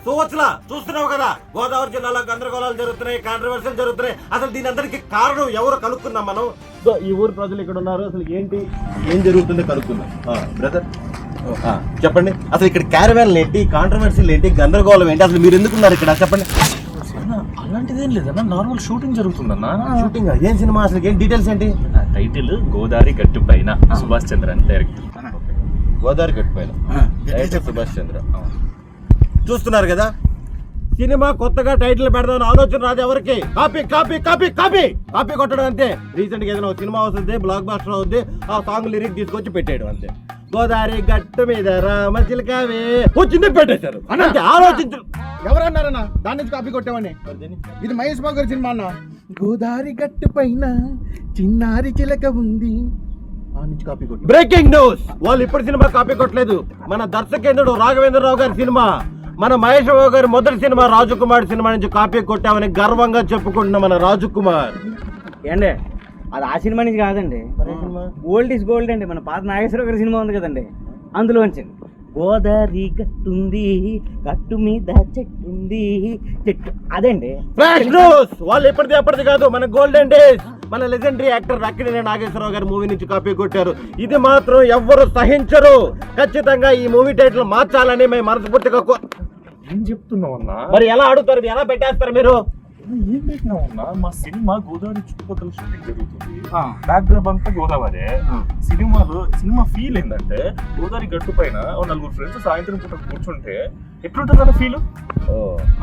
చూవచ్చులా చూస్తున్నావు కదా, గోదావరి జిల్లాలో గందరగోళాలు జరుగుతున్నాయి, కాంట్రవర్సీలు జరుగుతున్నాయి. అసలు దీని అందరికి కారణం ఎవరు కనుక్కున్నాం మనం. సో ఈ ఊరు ప్రజలు ఇక్కడ ఉన్నారు, అసలు ఏంటి ఏం జరుగుతుందో కనుక్కుందాం. బ్రదర్ చెప్పండి, అసలు ఇక్కడ క్యారవాన్లు ఏంటి, కాంట్రవర్సీలు ఏంటి, గందరగోళం ఏంటి, అసలు మీరు ఎందుకున్నారు ఇక్కడ చెప్పండి. అలాంటిదేం లేదన్నా, నార్మల్ షూటింగ్ జరుగుతుందన్నా. షూటింగ్ ఏం సినిమా, అసలు ఏం డీటెయిల్స్ ఏంటి? టైటిల్ గోదావరి గట్టు పైన, సుభాష్ చంద్ర అని డైరెక్టర్. గోదావరి గట్టు పైన డైరెక్టర్ సుభాష్ చంద్ర. చూస్తున్నారు కదా, సినిమా కొత్తగా టైటిల్ పెడదామని ఆలోచన రాదు ఎవరికి. Copy copy copy copy copy కొట్టడం అంతే. రీసెంట్ గా ఏదైనా సినిమా వస్తుంది, బ్లాక్ బాస్టర్ అవుద్ది, ఆ సాంగ్ లిరిక్ తీసుకొచ్చి పెట్టేయడం అంతే. గోదావరి గట్టు మీద రామ చిలకవే వచ్చింది పెట్టేశారు. అంటే ఆలోచించు. ఎవరన్నారన్నా దాని నుంచి కాపీ కొట్టామని? ఇది మహేష్ బాబు గారి సినిమా అన్న. గోదావరి గట్టు పైన చిన్నారి చిలక ఉంది, ఆ నుంచి కాపీ కొట్టాం. బ్రేకింగ్ న్యూస్, వాళ్ళు ఇప్పుడు సినిమా కాపీ కొట్టలేదు. మన దర్శకేంద్రుడు రాఘవేంద్రరావు గారి సినిమా, మన మహేష్ బాబు గారి మొదటి సినిమా రాజకుమార్ సినిమా నుంచి కాపీ కొట్టామని గర్వంగా చెప్పుకుంటున్న మన రాజకుమార్. ఏండి అది ఆ సినిమా నుంచి కాదండి, ఓల్డ్ ఈజ్ గోల్డ్ అండి. మన పాత నాగేశ్వరరావు గారి సినిమా ఉంది కదండి, అందులో వచ్చింది. గోదావరి గట్టుంది, గట్టు మీద చెట్టుంది, చెట్టు అదండి. ఫ్లాష్ న్యూస్, వాళ్ళు ఎప్పటిది కాదు, మన గోల్డెన్ డేస్, మన లెజెండరీ యాక్టర్ అక్కినేని నాగేశ్వరరావు గారి మూవీ నుంచి కాపీ కొట్టారు. ఇది మాత్రం ఎవ్వరు సహించరు. ఖచ్చితంగా ఈ మూవీ టైటిల్ మార్చాలని మేము మనస్ఫూర్తిగా ఏం చెప్తున్నావు అన్నా? మరి ఎలా అడుగుతారు, ఎలా పెట్టేస్తారు మీరు? ఏం పెట్టినావు అన్నా? మా సినిమా గోదావరి చుట్టుపక్కల షూటింగ్ జరుగుతుంది, బ్యాక్గ్రౌండ్ అంతా గోదావరి. సినిమా ఫీల్ ఏంటంటే గోదావరి గట్టు పైన నలుగురు ఫ్రెండ్స్ సాయంత్రం పూట కూర్చుంటే ఎట్లుంటది అన్న ఫీల్,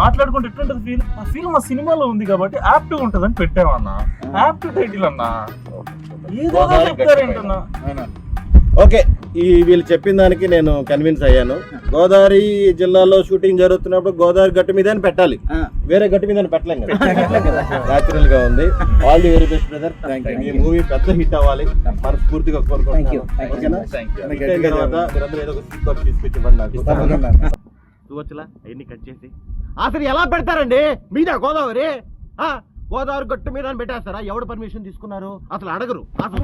మాట్లాడుకుంటే ఎట్లుంటది ఫీల్. ఆ ఫీల్ మా సినిమాలో ఉంది కాబట్టి యాప్ట్ ఉంటది అని పెట్టామన్నా. యాప్ట్ టైటిల్ అన్నా, ఏదో చెప్తారేంటన్నా. ఓకే, ఈ వీళ్ళు చెప్పిన దానికి నేను కన్విన్స్ అయ్యాను. గోదావరి జిల్లాలో షూటింగ్ జరుగుతున్నప్పుడు గోదావరి గట్టు మీద పెట్టాలి, వేరే గట్టు మీద పెట్టలేం కదా. న్యాచురల్ గా ఉంది. All the very best brother. ఈ మూవీ పెద్ద హిట్ అవ్వాలి మనస్ఫూర్తిగా కోరుకుంటున్నాను. చూవచ్చులా అవన్నీ కట్ చేసి అసలు ఎలా పెడతారండి మీద గోదావరి? గోదావరి గట్టు మీద పెట్టేస్తారా? ఎవడు పర్మిషన్ తీసుకున్నారు? అసలు అడగరు. అసలు